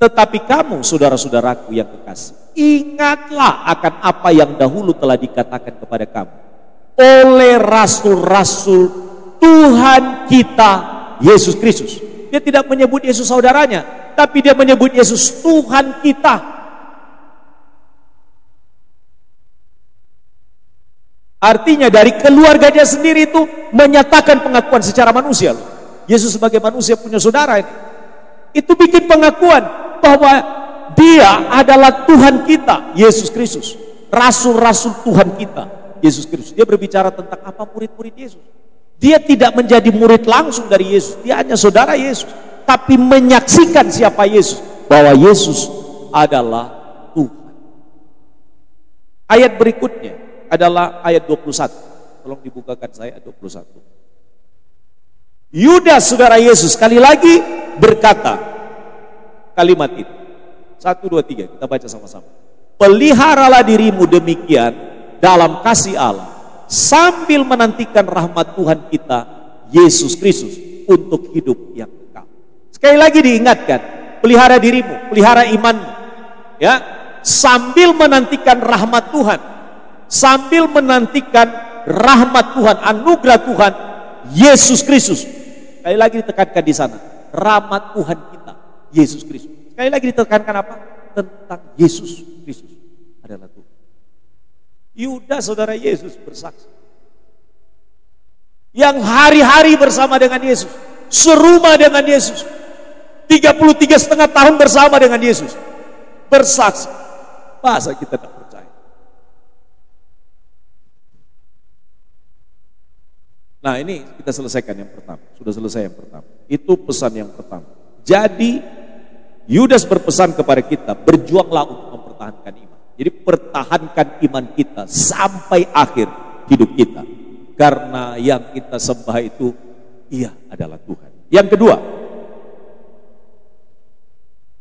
Tetapi kamu saudara-saudaraku yang kekasih, ingatlah akan apa yang dahulu telah dikatakan kepada kamu oleh rasul-rasul Tuhan kita Yesus Kristus. Dia tidak menyebut Yesus saudaranya, tapi dia menyebut Yesus Tuhan kita. Artinya dari keluarganya sendiri itu menyatakan pengakuan secara manusia. Yesus sebagai manusia punya saudara ini. Itu bikin pengakuan bahwa dia adalah Tuhan kita, Yesus Kristus. Rasul-rasul Tuhan kita, Yesus Kristus. Dia berbicara tentang apa murid-murid Yesus. Dia tidak menjadi murid langsung dari Yesus. Dia hanya saudara Yesus. Tapi menyaksikan siapa Yesus. Bahwa Yesus adalah Tuhan. Ayat berikutnya adalah ayat 21. Tolong dibukakan saya ayat 21. Yudas saudara Yesus sekali lagi berkata kalimat ini. 1, 2, 3 kita baca sama-sama. Peliharalah dirimu demikian dalam kasih Allah, sambil menantikan rahmat Tuhan kita Yesus Kristus untuk hidup yang kekal. Sekali lagi diingatkan, pelihara dirimu, pelihara imanmu, ya, sambil menantikan rahmat Tuhan. Sambil menantikan rahmat Tuhan, anugerah Tuhan Yesus Kristus. Sekali lagi ditekankan di sana, rahmat Tuhan kita Yesus Kristus. Sekali lagi ditekankan apa? Tentang Yesus Kristus adalah Tuhan. Yudas saudara Yesus bersaksi, yang hari-hari bersama dengan Yesus, serumah dengan Yesus, 33,5 tahun bersama dengan Yesus, bersaksi. Masa kita tak percaya? Nah, ini kita selesaikan yang pertama. Sudah selesai yang pertama. Itu pesan yang pertama. Jadi Yudas berpesan kepada kita, berjuanglah untuk mempertahankan iman. Jadi pertahankan iman kita sampai akhir hidup kita. Karena yang kita sembah itu, Ia adalah Tuhan. Yang kedua,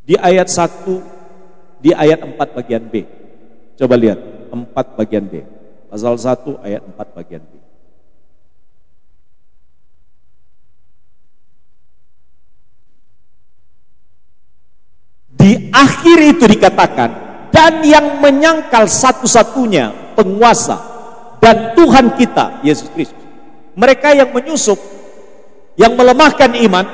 di ayat 1, di ayat 4 bagian B. Coba lihat, 4 bagian B. Pasal 1 ayat 4 bagian B. akhir itu dikatakan, dan yang menyangkal satu-satunya penguasa dan Tuhan kita, Yesus Kristus. Mereka yang menyusup, yang melemahkan iman,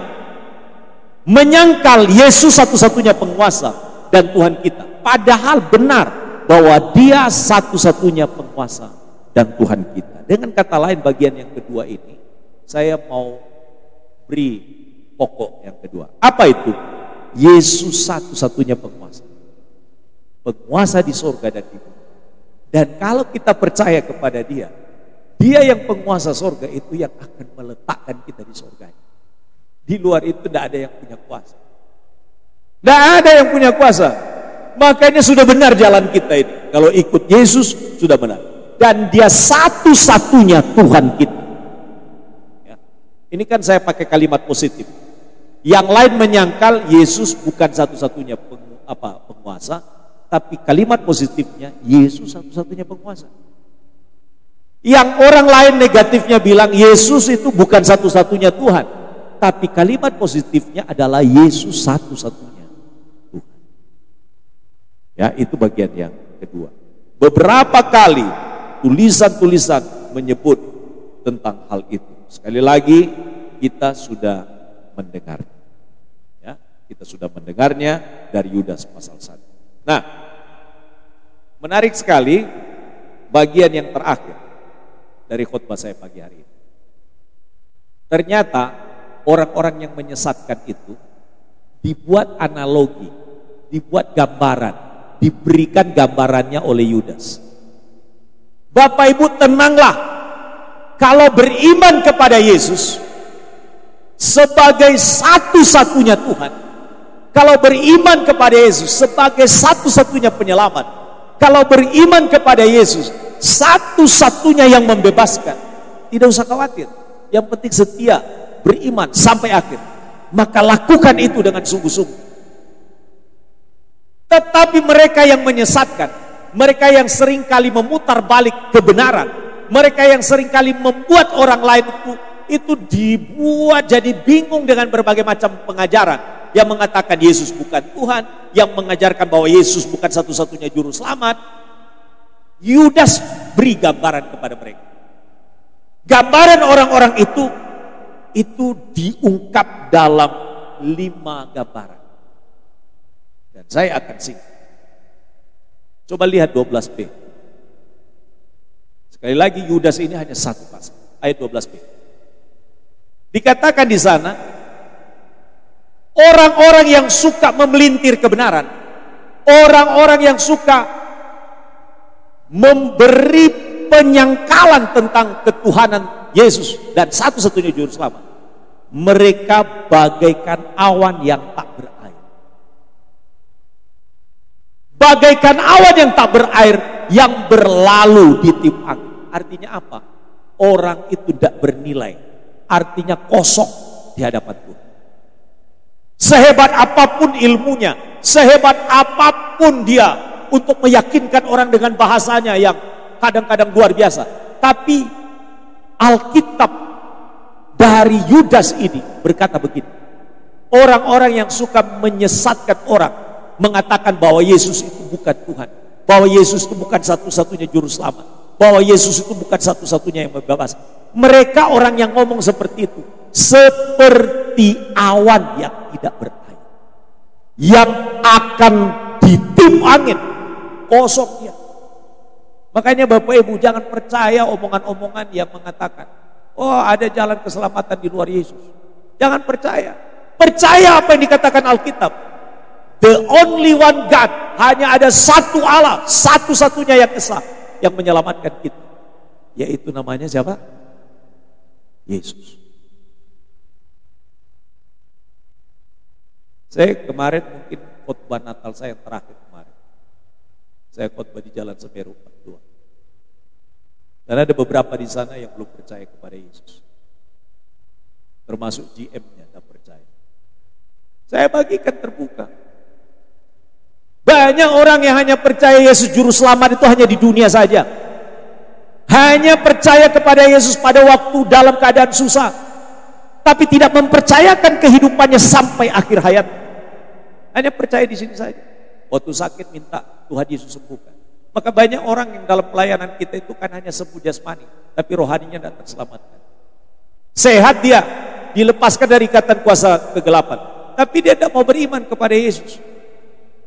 menyangkal Yesus satu-satunya penguasa dan Tuhan kita. Padahal benar bahwa dia satu-satunya penguasa dan Tuhan kita. Dengan kata lain, bagian yang kedua ini, saya mau beri pokok yang kedua. Apa itu? Yesus satu-satunya penguasa. Penguasa di surga dan di bumi. Dan kalau kita percaya kepada dia, dia yang penguasa surga itu yang akan meletakkan kita di surganya. Di luar itu tidak ada yang punya kuasa. Tidak ada yang punya kuasa. Makanya sudah benar jalan kita ini. Kalau ikut Yesus sudah benar. Dan dia satu-satunya Tuhan kita. Ya. Ini kan saya pakai kalimat positif. Yang lain menyangkal Yesus bukan satu-satunya penguasa, tapi kalimat positifnya Yesus satu-satunya penguasa. Yang orang lain negatifnya bilang Yesus itu bukan satu-satunya Tuhan, tapi kalimat positifnya adalah Yesus satu-satunya Tuhan. Ya, itu bagian yang kedua. Beberapa kali tulisan-tulisan menyebut tentang hal itu. Sekali lagi kita sudah mendengarnya. Ya, kita sudah mendengarnya dari Yudas pasal 1. Nah, menarik sekali bagian yang terakhir dari khotbah saya pagi hari ini. Ternyata orang-orang yang menyesatkan itu dibuat analogi, dibuat gambaran, diberikan gambarannya oleh Yudas. Bapak Ibu tenanglah, kalau beriman kepada Yesus sebagai satu-satunya Tuhan, kalau beriman kepada Yesus sebagai satu-satunya penyelamat, kalau beriman kepada Yesus satu-satunya yang membebaskan, tidak usah khawatir. Yang penting setia, beriman sampai akhir. Maka lakukan itu dengan sungguh-sungguh. Tetapi mereka yang menyesatkan, mereka yang seringkali memutar balik kebenaran, mereka yang seringkali membuat orang lain itu dibuat jadi bingung dengan berbagai macam pengajaran yang mengatakan Yesus bukan Tuhan, yang mengajarkan bahwa Yesus bukan satu-satunya juru selamat. Yudas beri gambaran kepada mereka. Gambaran orang-orang itu diungkap dalam 5 gambaran. Dan saya akan singkat. Coba lihat 12b. Sekali lagi Yudas ini hanya satu pasal. Ayat 12b. Dikatakan di sana, orang-orang yang suka memelintir kebenaran, orang-orang yang suka memberi penyangkalan tentang ketuhanan Yesus dan satu-satunya juru selamat, mereka bagaikan awan yang tak berair. Bagaikan awan yang tak berair yang berlalu di tiup angin. Artinya apa? Orang itu tidak bernilai. Artinya kosong di hadapan Tuhan. Sehebat apapun ilmunya, sehebat apapun dia untuk meyakinkan orang dengan bahasanya yang kadang-kadang luar biasa, tapi Alkitab dari Yudas ini berkata begini: orang-orang yang suka menyesatkan orang, mengatakan bahwa Yesus itu bukan Tuhan, bahwa Yesus itu bukan satu-satunya juru selamat, bahwa Yesus itu bukan satu-satunya yang membebaskan. Mereka orang yang ngomong seperti itu seperti awan yang tidak berair, yang akan ditiup angin, kosong dia. Makanya Bapak Ibu jangan percaya omongan-omongan yang mengatakan, oh ada jalan keselamatan di luar Yesus. Jangan percaya. Percaya apa yang dikatakan Alkitab. The only one God, hanya ada satu Allah, satu-satunya yang esa, yang menyelamatkan kita. Yaitu namanya siapa? Yesus. Saya kemarin mungkin khotbah Natal saya yang terakhir kemarin. Saya khotbah di Jalan Semeru 42. Dan ada beberapa di sana yang belum percaya kepada Yesus. Termasuk GM-nya tak percaya. Saya bagikan terbuka. Banyak orang yang hanya percaya Yesus juru selamat itu hanya di dunia saja. Hanya percaya kepada Yesus pada waktu dalam keadaan susah, tapi tidak mempercayakan kehidupannya sampai akhir hayat. Hanya percaya di sini saja. Waktu sakit minta Tuhan Yesus sembuhkan. Maka banyak orang yang dalam pelayanan kita itu kan hanya sembuh jasmani, tapi rohaninya tidak terselamatkan. Sehat dia, dilepaskan dari ikatan kuasa kegelapan, tapi dia tidak mau beriman kepada Yesus.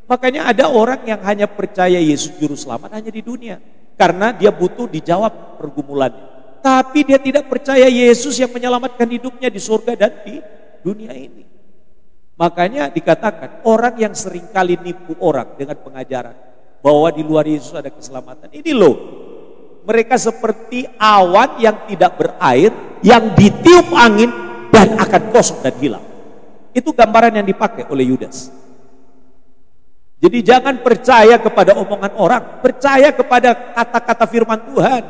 Makanya ada orang yang hanya percaya Yesus juru selamat hanya di dunia, karena dia butuh dijawab pergumulannya. Tapi dia tidak percaya Yesus yang menyelamatkan hidupnya di surga dan di dunia ini. Makanya dikatakan orang yang seringkali nipu orang dengan pengajaran bahwa di luar Yesus ada keselamatan. Ini loh, mereka seperti awan yang tidak berair, yang ditiup angin dan akan kosong dan hilang. Itu gambaran yang dipakai oleh Yudas. Jadi jangan percaya kepada omongan orang, percaya kepada kata-kata firman Tuhan.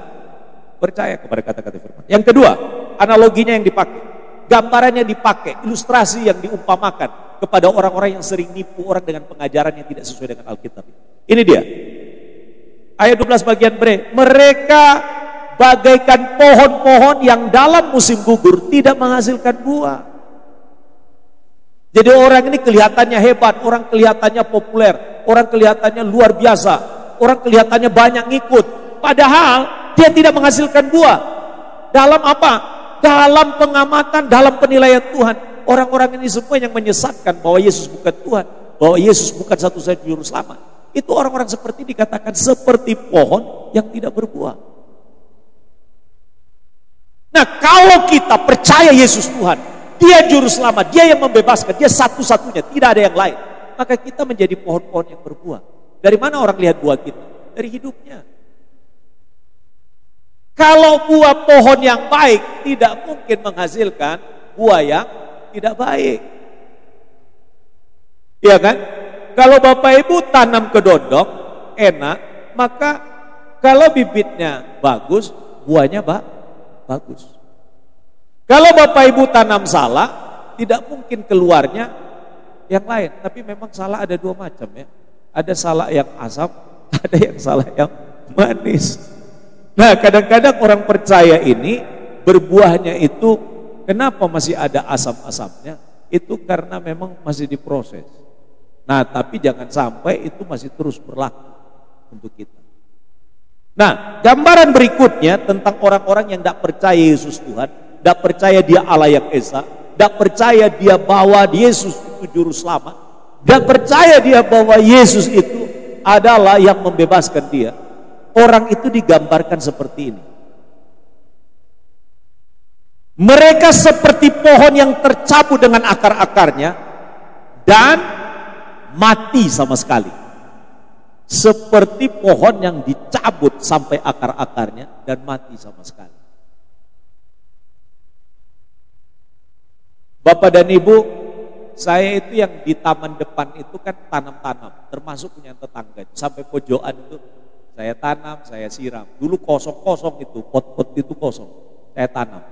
Percaya kepada kata-kata firman. Yang kedua, analoginya yang dipakai, gambarannya dipakai, ilustrasi yang diumpamakan kepada orang-orang yang sering nipu orang dengan pengajaran yang tidak sesuai dengan Alkitab. Ini dia. Ayat 12 bagian B. Mereka bagaikan pohon-pohon yang dalam musim gugur tidak menghasilkan buah. Jadi orang ini kelihatannya hebat, orang kelihatannya populer, orang kelihatannya luar biasa, orang kelihatannya banyak ngikut. Padahal dia tidak menghasilkan buah. Dalam apa? Dalam pengamatan, dalam penilaian Tuhan. Orang-orang ini semua yang menyesatkan bahwa Yesus bukan Tuhan, bahwa Yesus bukan satu-satunya juru selamat. Itu orang-orang seperti dikatakan seperti pohon yang tidak berbuah. Nah, kalau kita percaya Yesus Tuhan, Dia juru selamat, Dia yang membebaskan, Dia satu-satunya, tidak ada yang lain, maka kita menjadi pohon-pohon yang berbuah. Dari mana orang lihat buah kita? Dari hidupnya. Kalau buah pohon yang baik tidak mungkin menghasilkan buah yang tidak baik. Iya kan? Kalau Bapak Ibu tanam kedondong enak, maka kalau bibitnya bagus, buahnya bagus. Kalau Bapak Ibu tanam salah, tidak mungkin keluarnya yang lain. Tapi memang salah ada dua macam ya. Ada salah yang asam, ada yang salah yang manis. Nah, kadang-kadang orang percaya ini berbuahnya itu kenapa masih ada asam-asamnya? Itu karena memang masih diproses. Nah, tapi jangan sampai itu masih terus berlaku untuk kita. Nah, gambaran berikutnya tentang orang-orang yang tidak percaya Yesus Tuhan, tidak percaya Dia Allah yang Esa, tidak percaya Dia bahwa Yesus itu juru selamat, tidak percaya Dia bahwa Yesus itu adalah yang membebaskan dia. Orang itu digambarkan seperti ini. Mereka seperti pohon yang tercabut dengan akar-akarnya dan mati sama sekali. Seperti pohon yang dicabut sampai akar-akarnya dan mati sama sekali. Bapak dan Ibu, saya itu yang di taman depan itu kan tanam-tanam, termasuk punya tetangga. Sampai pojokan itu saya tanam, saya siram. Dulu kosong-kosong itu, pot-pot itu kosong, saya tanam.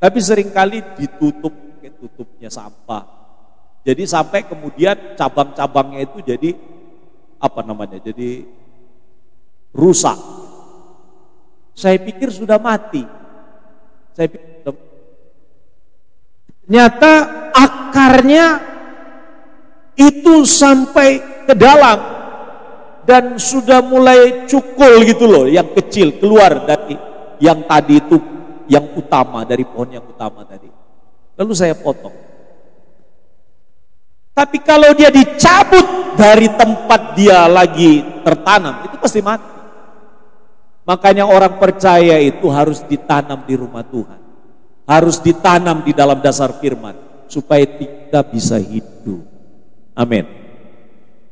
Tapi seringkali ditutup, kayak tutupnya sampah. Jadi sampai kemudian cabang-cabangnya itu jadi jadi rusak. Saya pikir sudah mati. Ternyata akarnya itu sampai ke dalam. Dan sudah mulai cukul gitu loh, yang kecil keluar dari yang tadi itu, yang utama, dari pohon yang utama tadi. Lalu saya potong. Tapi kalau dia dicabut dari tempat dia lagi tertanam, itu pasti mati. Makanya orang percaya itu harus ditanam di rumah Tuhan, harus ditanam di dalam dasar firman, supaya kita bisa hidup. Amin.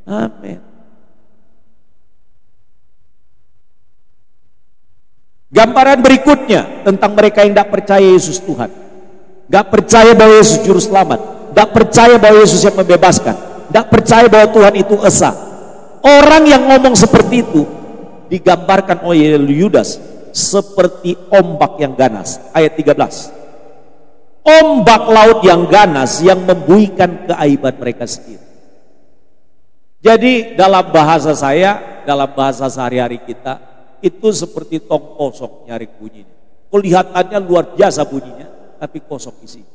Amin. Gambaran berikutnya tentang mereka yang tidak percaya Yesus Tuhan, tidak percaya bahwa Yesus juru selamat, tidak percaya bahwa Yesus yang membebaskan, tidak percaya bahwa Tuhan itu esa. Orang yang ngomong seperti itu digambarkan oleh Yudas seperti ombak yang ganas. Ayat 13. Ombak laut yang ganas yang membuihkan keaiban mereka sendiri. Jadi dalam bahasa saya, dalam bahasa sehari-hari kita, itu seperti tong kosong nyaring bunyinya. Kelihatannya luar biasa bunyinya, tapi kosong isinya.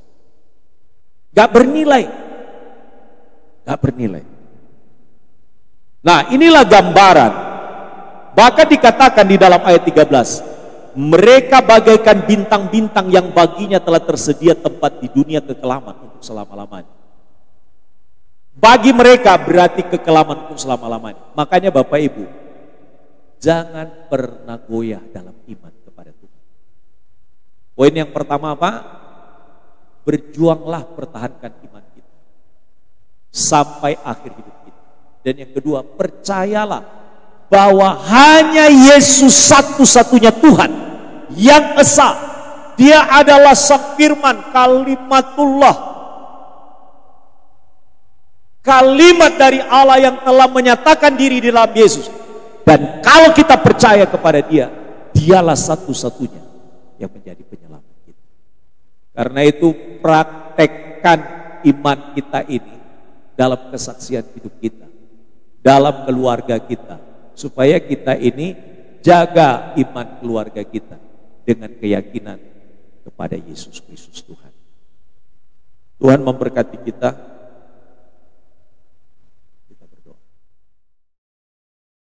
Gak bernilai. Gak bernilai. Nah, inilah gambaran. Bahkan dikatakan di dalam ayat 13, mereka bagaikan bintang-bintang yang baginya telah tersedia tempat di dunia kekelaman untuk selama-lamanya. Bagi mereka berarti kekelaman untuk selama-lamanya. Makanya Bapak Ibu, jangan pernah goyah dalam iman kepada Tuhan. Poin yang pertama apa? Berjuanglah pertahankan iman kita sampai akhir hidup kita. Dan yang kedua, percayalah bahwa hanya Yesus satu-satunya Tuhan yang esa. Dia adalah sang firman, kalimatullah, kalimat dari Allah yang telah menyatakan diri di dalam Yesus. Dan kalau kita percaya kepada dia, dialah satu-satunya yang menjadi penyelamat kita. Karena itu praktekkan iman kita ini dalam kesaksian hidup kita, dalam keluarga kita, supaya kita ini jaga iman keluarga kita dengan keyakinan kepada Yesus Kristus Tuhan. Tuhan memberkati kita.